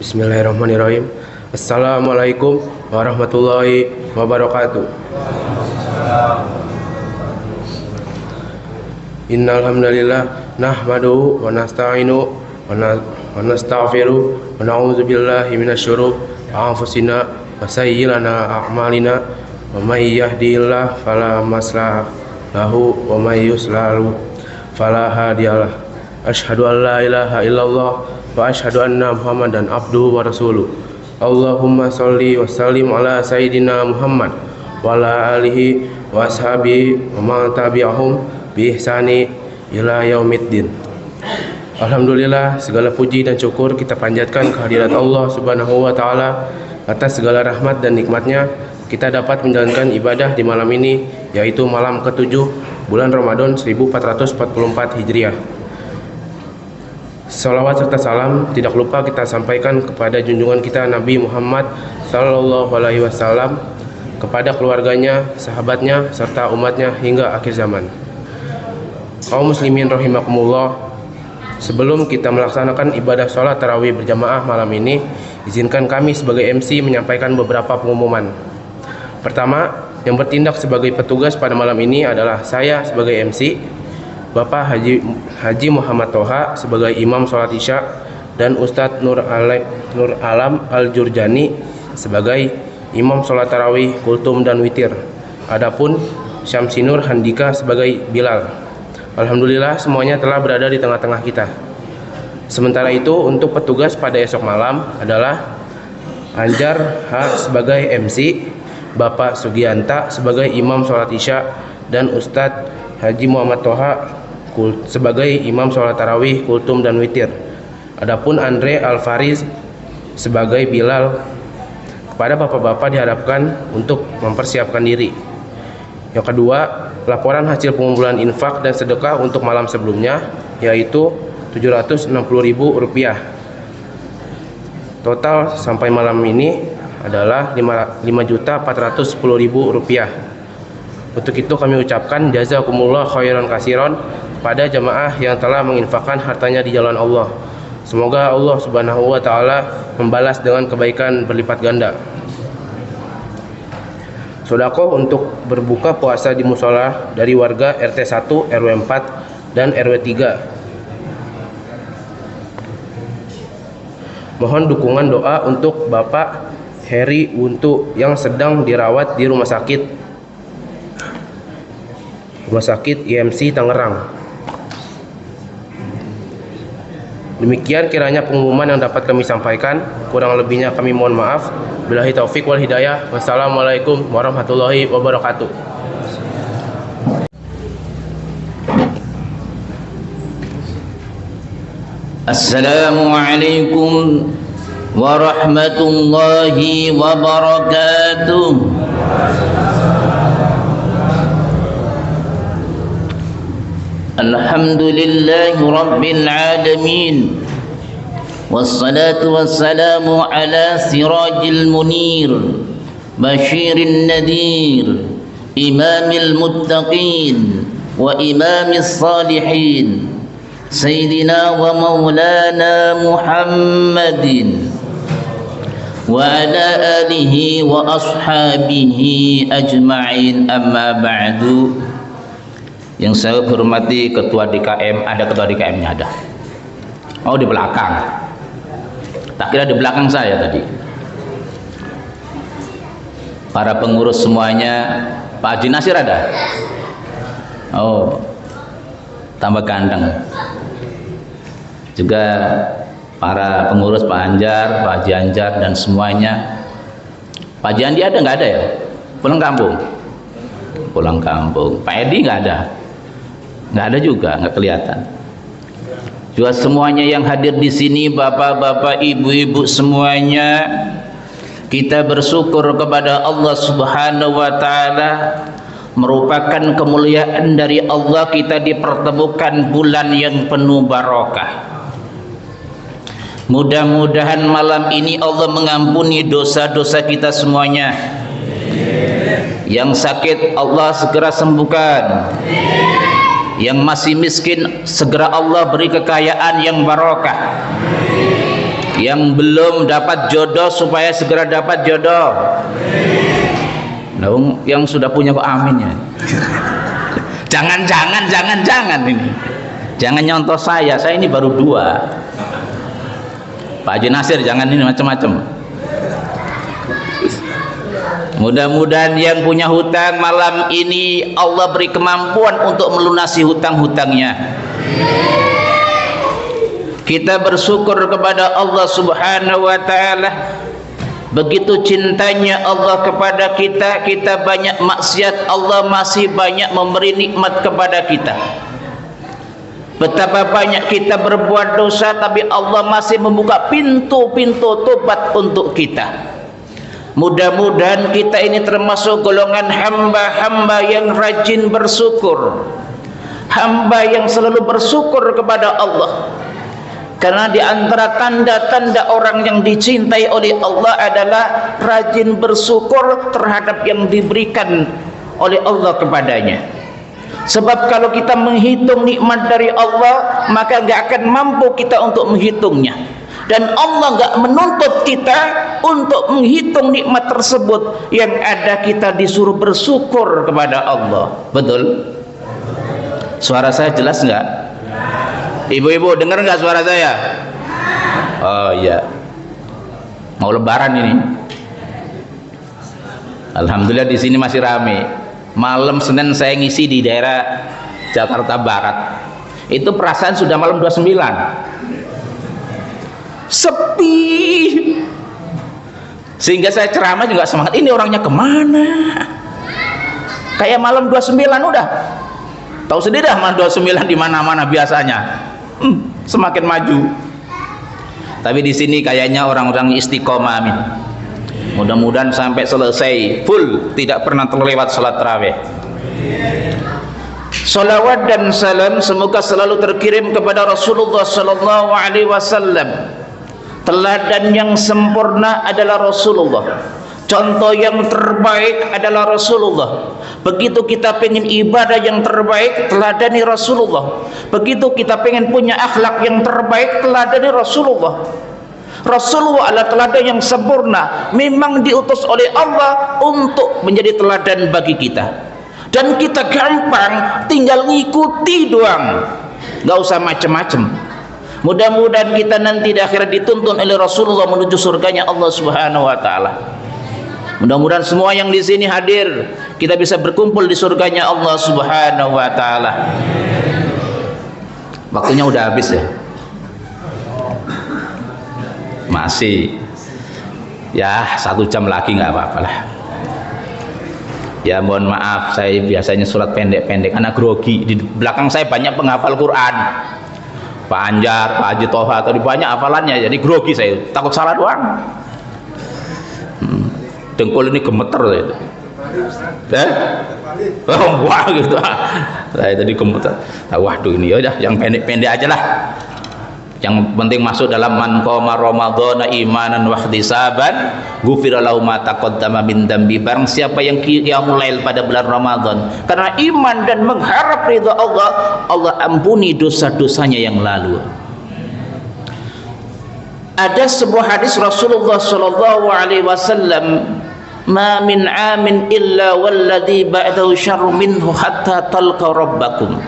Bismillahirrahmanirrahim. Assalamualaikum warahmatullahi wabarakatuh. Innal hamdalillah nahmaduhu wa nasta'inu wa nastaghfiruh wa na'udzu billahi minasyururi anfusina wa sayyi'ati a'malina wa may yahdihillahu fala mudilla lahu wa may yudlil fala hadiyalah. Asyhadu an la ilaha illallah wa asyhadu anna Muhammadan abduhu wa rasuluh. Allahumma sholli wa sallim ala sayyidina Muhammad wa ala alihi wa ashabihi wa man tabi'ahum bi ihsani ila yaumiddin. Alhamdulillah, segala puji dan syukur kita panjatkan kehadirat Allah Subhanahu wa taala atas segala rahmat dan nikmatnya kita dapat menjalankan ibadah di malam ini, yaitu malam ke-7 bulan Ramadan 1444 Hijriah. Salawat serta salam tidak lupa kita sampaikan kepada junjungan kita Nabi Muhammad sallallahu alaihi wasallam, kepada keluarganya, sahabatnya, serta umatnya hingga akhir zaman. Kaum muslimin rahimakumullah, sebelum kita melaksanakan ibadah sholat tarawih berjamaah malam ini, izinkan kami sebagai MC menyampaikan beberapa pengumuman. Pertama, yang bertindak sebagai petugas pada malam ini adalah saya sebagai MC, Bapak Haji Muhammad Toha sebagai imam sholat isya, dan Ustadz Nur Alam Al-Jurjani sebagai imam sholat tarawih, kultum, dan witir. Adapun Syamsinur Handika sebagai Bilal. Alhamdulillah semuanya telah berada di tengah-tengah kita. Sementara itu untuk petugas pada esok malam adalah Anjar H sebagai MC, Bapak Sugianta sebagai imam sholat isya, dan Ustadz Haji Muhammad Toha sebagai imam sholat tarawih, kultum, dan witir. Adapun Andre Alfariz sebagai Bilal. Kepada bapak-bapak diharapkan untuk mempersiapkan diri. Yang kedua, laporan hasil pengumpulan infak dan sedekah untuk malam sebelumnya, yaitu Rp760.000. Total sampai malam ini adalah Rp5.410.000. Untuk itu kami ucapkan jazakumullah khairan kasiron pada jamaah yang telah menginfakkan hartanya di jalan Allah. Semoga Allah Subhanahu wa taala membalas dengan kebaikan berlipat ganda. Sedekah untuk berbuka puasa di musola dari warga RT 1, RW 4, dan RW 3. Mohon dukungan doa untuk Bapak Heri Wuntu yang sedang dirawat di Rumah Sakit IMC Tangerang. Demikian kiranya pengumuman yang dapat kami sampaikan. Kurang lebihnya kami mohon maaf. Billahi taufik wal hidayah. Wassalamualaikum warahmatullahi wabarakatuh. Assalamualaikum warahmatullahi wabarakatuh. Alhamdulillahi rabbil alamin, wassalatu wassalamu ala sirajil munir, basyirin nadir, imamil muttaqin wa imamis salihin, sayyidina wa maulana Muhammadin wa ala alihi wa ashabihi ajma'in, amma ba'du. Yang saya hormati Ketua DKM, ada Ketua DKM-nya ada. Oh, di belakang. Tak kira di belakang saya tadi. Para pengurus semuanya, Pak Haji Nasir ada? Oh, tambah ganteng. Juga para pengurus Pak Anjar, Pak Haji Anjar, dan semuanya. Pak Haji Andi ada nggak ada ya? Pulang kampung? Pulang kampung. Pak Edi nggak ada? Nggak ada juga, nggak kelihatan. Juga semuanya yang hadir di sini, bapak-bapak, ibu-ibu semuanya, kita bersyukur kepada Allah Subhanahu wa taala, merupakan kemuliaan dari Allah kita dipertemukan bulan yang penuh barokah. Mudah-mudahan malam ini Allah mengampuni dosa-dosa kita semuanya. Yang sakit Allah segera sembuhkan. Yang masih miskin segera Allah beri kekayaan yang barokah. Yang belum dapat jodoh supaya segera dapat jodoh. Nah, yang sudah punya kok amin ya. Jangan ini. Jangan nyontoh saya ini baru 2. Pak Haji Nasir jangan ini macam-macam. Mudah-mudahan yang punya hutang malam ini Allah beri kemampuan untuk melunasi hutang-hutangnya. Kita bersyukur kepada Allah Subhanahu wa taala. Begitu cintanya Allah kepada kita, kita banyak maksiat, Allah masih banyak memberi nikmat kepada kita. Betapa banyak kita berbuat dosa, tapi Allah masih membuka pintu-pintu tobat untuk kita. Mudah-mudahan kita ini termasuk golongan hamba-hamba yang rajin bersyukur, hamba yang selalu bersyukur kepada Allah. Karena di antara tanda-tanda orang yang dicintai oleh Allah adalah rajin bersyukur terhadap yang diberikan oleh Allah kepadanya. Sebab kalau kita menghitung nikmat dari Allah, maka nggak akan mampu kita untuk menghitungnya. Dan Allah nggak menuntut kita untuk menghitung nikmat tersebut. Yang ada kita disuruh bersyukur kepada Allah. Betul? Suara saya jelas nggak? Ibu-ibu dengar nggak suara saya? Oh iya. Mau lebaran ini. Alhamdulillah di sini masih rame. Malam Senin saya ngisi di daerah Jakarta Barat. Itu perasaan sudah malam 29. Sepi. Sehingga saya ceramah juga semangat. Ini orangnya kemana? Kayak malam 29 udah. Tahu sendiri dah malam 29 di mana-mana biasanya. Semakin maju. Tapi di sini kayaknya orang-orang istiqomah, amin. Mudah-mudahan sampai selesai full, tidak pernah terlewat salat tarawih. Salawat dan salam semoga selalu terkirim kepada Rasulullah sallallahu alaihi wasallam. Teladan yang sempurna adalah Rasulullah. Contoh yang terbaik adalah Rasulullah. Begitu kita pengen ibadah yang terbaik, teladani Rasulullah. Begitu kita pengen punya akhlak yang terbaik, teladani Rasulullah. Rasulullah adalah teladan yang sempurna. Memang diutus oleh Allah untuk menjadi teladan bagi kita. Dan kita gampang tinggal ngikuti doang, gak usah macem-macem. Mudah-mudahan kita nanti di akhirat dituntun oleh Rasulullah menuju surganya Allah Subhanahu wa taala. Mudah-mudahan semua yang di sini hadir kita bisa berkumpul di surganya Allah Subhanahu wa taala. Waktunya udah habis ya? Masih. Ya, 1 jam lagi nggak apa-apa lah. Ya mohon maaf, saya biasanya surat pendek-pendek karena grogi. Di belakang saya banyak penghafal Quran. Pak Anjar, Pak Haji Toha, tadi banyak hafalannya, jadi grogi saya. Takut salah doang. Dengkul ini gemeter itu. Wah gitu. Saya tadi gemeter. Nah, waduh ini ya udah yang pendek-pendek aja lah. Yang penting masuk dalam man qoma ramadhana imanan wa ihtisaban ghufira lahu ma taqaddama min dzambi. Barang siapa yang qiyamul lail pada bulan Ramadan karena iman dan mengharap ridha Allah, Allah ampuni dosa-dosanya yang lalu. Ada sebuah hadis Rasulullah sallallahu alaihi wasallam, "Ma min 'amin illa walladhi ba'dahu syarrun minhu hatta talqa rabbakum."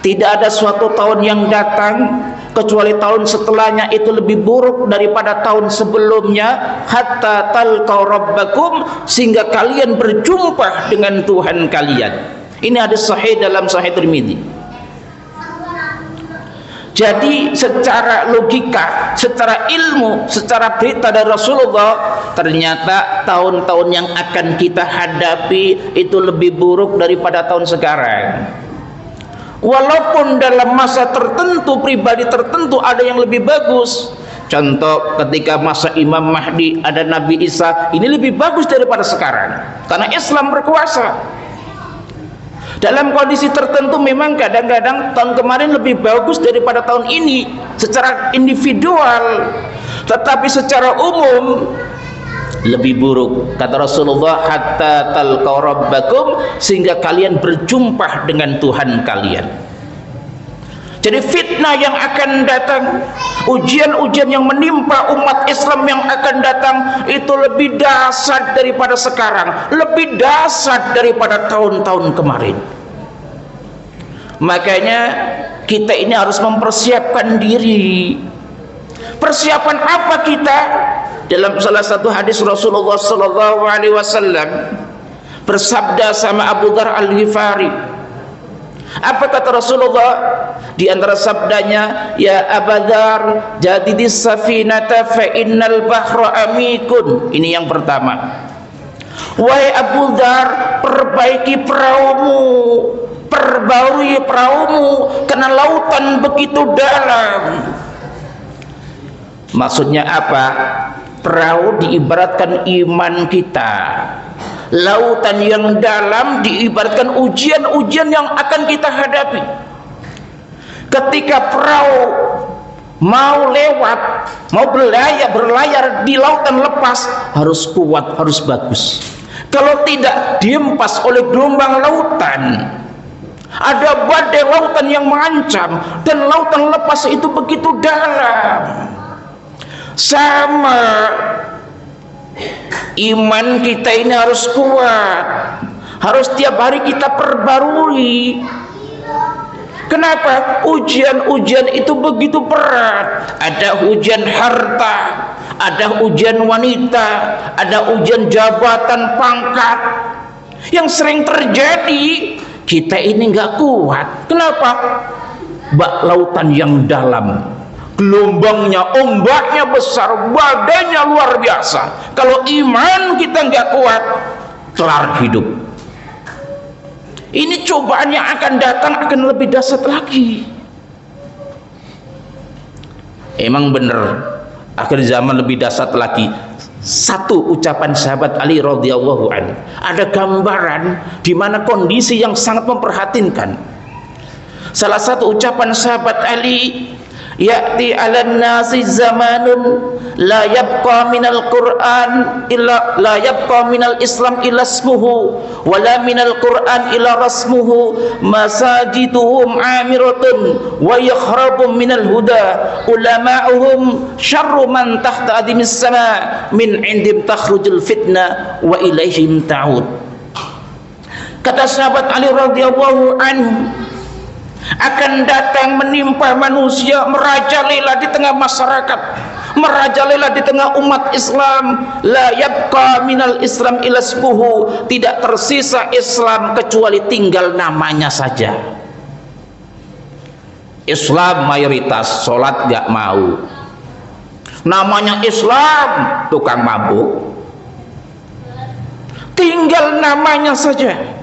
Tidak ada suatu tahun yang datang kecuali tahun setelahnya itu lebih buruk daripada tahun sebelumnya, hatta talqa rabbakum, sehingga kalian berjumpa dengan Tuhan kalian. Ini hadis sahih dalam Sahih Tirmidzi. Jadi secara logika, secara ilmu, secara berita dari Rasulullah, ternyata tahun-tahun yang akan kita hadapi itu lebih buruk daripada tahun sekarang. Walaupun dalam masa tertentu, pribadi tertentu ada yang lebih bagus. Contoh ketika masa Imam Mahdi, ada Nabi Isa, ini lebih bagus daripada sekarang karena Islam berkuasa. Dalam kondisi tertentu memang kadang-kadang tahun kemarin lebih bagus daripada tahun ini secara individual, tetapi secara umum lebih buruk. Kata Rasulullah, hatta talqa rabbakum, sehingga kalian berjumpa dengan Tuhan kalian. Jadi fitnah yang akan datang, ujian-ujian yang menimpa umat Islam yang akan datang itu lebih dahsyat daripada sekarang, lebih dahsyat daripada tahun-tahun kemarin. Makanya kita ini harus mempersiapkan diri. Persiapan apa kita? Dalam salah satu hadis Rasulullah sallallahu alaihi wasallam bersabda sama Abu Dzar Al-Ghifari. Apa kata Rasulullah? Di antara sabdanya, ya Abu Dzar, jadidis safinata fa innal bahra amikun. Ini yang pertama. Wahai Abu Dzar, perbaiki perahumu, perbarui perahumu, karena lautan begitu dalam. Maksudnya apa? Perahu diibaratkan iman kita. Lautan yang dalam diibaratkan ujian-ujian yang akan kita hadapi. Ketika perahu mau lewat, mau berlayar di lautan lepas, harus kuat, harus bagus. Kalau tidak, dihempas oleh gelombang lautan. Ada badai lautan yang mengancam, dan lautan lepas itu begitu dalam. Sama, iman kita ini harus kuat, harus tiap hari kita perbarui. Kenapa? Ujian-ujian itu begitu berat. Ada ujian harta, ada ujian wanita, ada ujian jabatan, pangkat. Yang sering terjadi, kita ini nggak kuat. Kenapa? Bak lautan yang dalam, gelombangnya, ombaknya besar, badainya luar biasa. Kalau iman kita nggak kuat, kelar hidup. Ini cobaan yang akan datang akan lebih dahsyat lagi. Emang bener, akhir zaman lebih dahsyat lagi. Satu ucapan sahabat Ali radhiyallahu anhu, ada gambaran di mana kondisi yang sangat memprihatinkan. Salah satu ucapan sahabat Ali, ya'ti 'alan nasi zamanun la yabqa minal Qur'an illa la yabqa minal Islam illa ismuhu wa la minal Qur'an illa rasmuhu masajiduhum 'amiratun wa yakhrabum minal huda ulama'uhum syarru man tahta adimis sama min 'indim takhrujul fitnah wa ilaihim ta'ud. Kata sahabat Ali radhiyallahu anhu, akan datang menimpa manusia, merajalela di tengah masyarakat, merajalela di tengah umat Islam. La yabqa minal Islam illa ismuhu, tidak tersisa Islam kecuali tinggal namanya saja. Islam mayoritas, sholat gak mau, namanya Islam, tukang mabuk, tinggal namanya saja.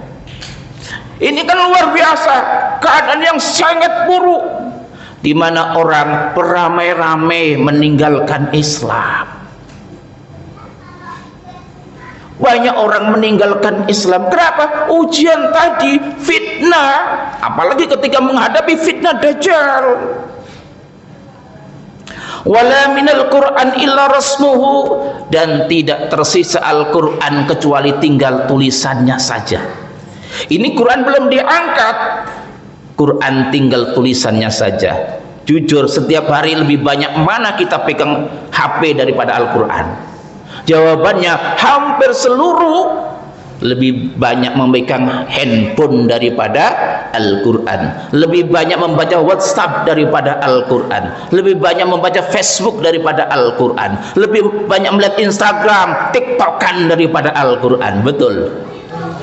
Ini kan luar biasa, keadaan yang sangat buruk, di mana orang beramai-ramai meninggalkan Islam. Banyak orang meninggalkan Islam. Kenapa? Ujian tadi, fitnah, apalagi ketika menghadapi fitnah Dajjal. Wala minal Qur'an illa rasmuhu, dan tidak tersisa Al-Quran kecuali tinggal tulisannya saja. Ini Quran belum diangkat, Quran tinggal tulisannya saja. Jujur, setiap hari lebih banyak mana kita pegang HP daripada Al-Quran? Jawabannya hampir seluruh lebih banyak memegang handphone daripada Al-Quran, lebih banyak membaca WhatsApp daripada Al-Quran, lebih banyak membaca Facebook daripada Al-Quran, lebih banyak melihat Instagram, TikTokan daripada Al-Quran. Betul.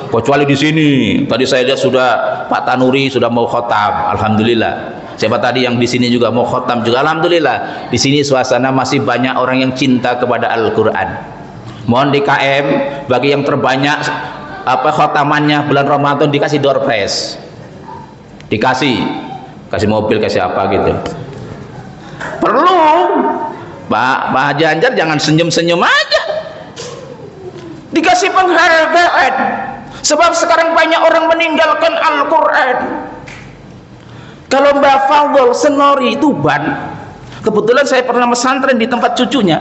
Kecuali di sini, tadi saya lihat sudah Pak Tanuri sudah mau khotam, alhamdulillah. Siapa tadi yang di sini juga mau khotam juga, alhamdulillah. Di sini suasana masih banyak orang yang cinta kepada Al-Quran. Mohon di KM bagi yang terbanyak khotamannya bulan Ramadan dikasih door prize, kasih mobil, kasih apa gitu. Perlu Pak Janjar jangan senyum-senyum aja, dikasih penghargaan. Sebab sekarang banyak orang meninggalkan Al-Quran. Kalau Mbak Fadl Senori Tuban, kebetulan saya pernah pesantren di tempat cucunya,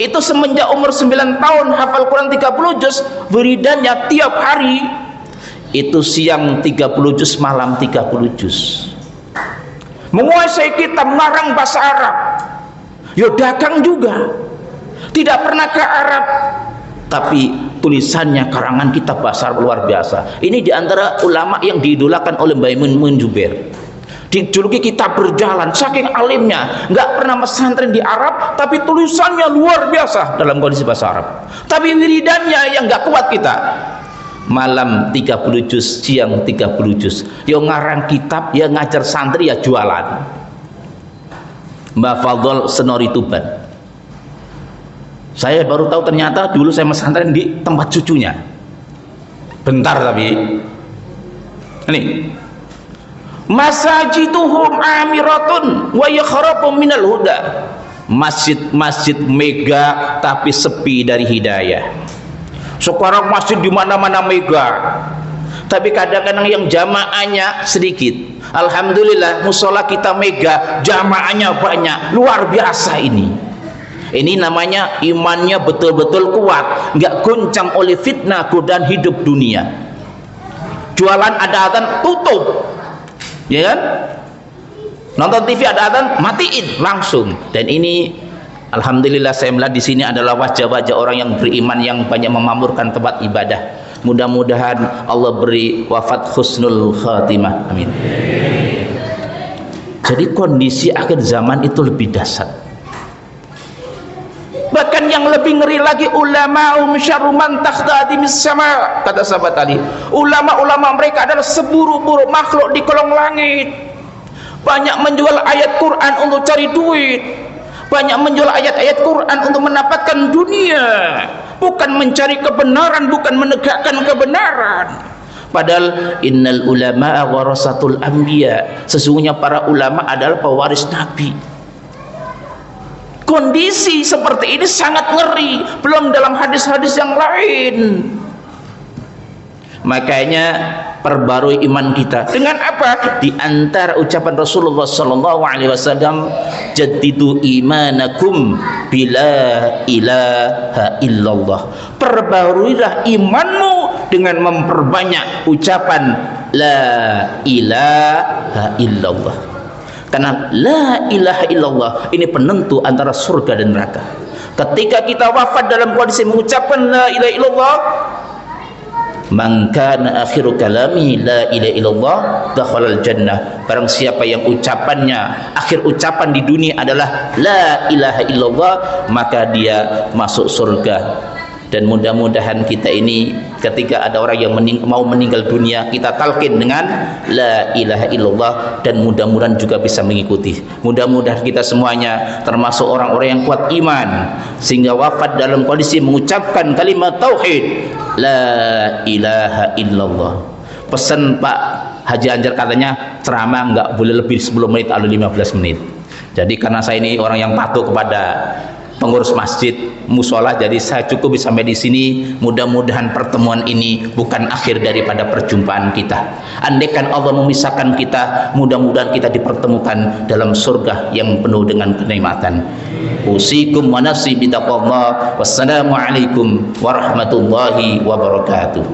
itu semenjak umur 9 tahun hafal Quran 30 juz, wiridannya tiap hari itu siang 30 juz, malam 30 juz. menguasai kitab, mengarang bahasa Arab. Yo dagang juga, tidak pernah ke Arab, tapi tulisannya, karangan kitab bahasa Arab luar biasa. Ini diantara ulama yang diidolakan oleh Mbah Mun Jubair. Dijuluki kitab berjalan, saking alimnya, nggak pernah pesantren di Arab, tapi tulisannya luar biasa dalam kondisi bahasa Arab. Tapi wiridannya yang nggak kuat kita. Malam 30 juz, siang 30 juz. Yo ngarang kitab, ya ngajar santri, ya jualan. Mbah Fadl Senori Tuban. Saya baru tahu ternyata dulu saya pesantren di tempat cucunya. Bentar tapi. Ini. Masajiduhum amiratun wa yakhrabu minal huda. Masjid-masjid mega tapi sepi dari hidayah. Sekarang masjid di mana-mana mega. Tapi kadang-kadang yang jamaahnya sedikit. Alhamdulillah musola kita mega, jamaahnya banyak. Luar biasa ini. Ini namanya imannya betul-betul kuat, nggak goncang oleh fitnah godaan hidup dunia. Jualan ada adzan tutup, ya kan? Nonton TV ada adzan matiin langsung. Dan ini alhamdulillah saya melihat di sini adalah wajah-wajah orang yang beriman yang banyak memamurkan tempat ibadah. Mudah-mudahan Allah beri wafat husnul khatimah. Amin. Jadi kondisi akhir zaman itu lebih dahsyat. Bahkan yang lebih ngeri lagi, ulama'um syarru man takhda'imis sama, kata sahabat tadi. Ulama-ulama mereka adalah seburuk-buruk makhluk di kolong langit. Banyak menjual ayat Quran untuk cari duit, banyak menjual ayat-ayat Quran untuk mendapatkan dunia, bukan mencari kebenaran, bukan menegakkan kebenaran. Padahal innal ulama'a warasatul anbiya, sesungguhnya para ulama adalah pewaris nabi. Kondisi seperti ini sangat ngeri, belum dalam hadis-hadis yang lain. Makanya perbarui iman kita dengan apa? Di antara ucapan Rasulullah sallallahu alaihi wasallam, jaddidu imanakum bila ilaha illallah. Perbaruilah imanmu dengan memperbanyak ucapan la ilaha illallah. Karena la ilaha illallah ini penentu antara surga dan neraka. Ketika kita wafat dalam kondisi mengucapkan la ilaha illallah, man kana akhiru kalami la ilaha illallah dakhalal jannah. Barang siapa yang ucapannya, akhir ucapan di dunia adalah la ilaha illallah, maka dia masuk surga. Dan mudah-mudahan kita ini ketika ada orang yang mau meninggal dunia, kita talqin dengan la ilaha illallah, dan mudah-mudahan juga bisa mengikuti. Mudah-mudahan kita semuanya termasuk orang-orang yang kuat iman sehingga wafat dalam kondisi mengucapkan kalimat tauhid la ilaha illallah. Pesan Pak Haji Anjar katanya ceramah nggak boleh lebih 10 menit atau 15 menit. Jadi karena saya ini orang yang patuh kepada pengurus masjid musola, jadi saya cukup sampai di sini. Mudah-mudahan pertemuan ini bukan akhir daripada perjumpaan kita. Andaikan Allah memisahkan kita, mudah-mudahan kita dipertemukan dalam surga yang penuh dengan kenikmatan. Usikum wa nafsi bitaqwallah. Wassalamualaikum warahmatullahi wabarakatuh.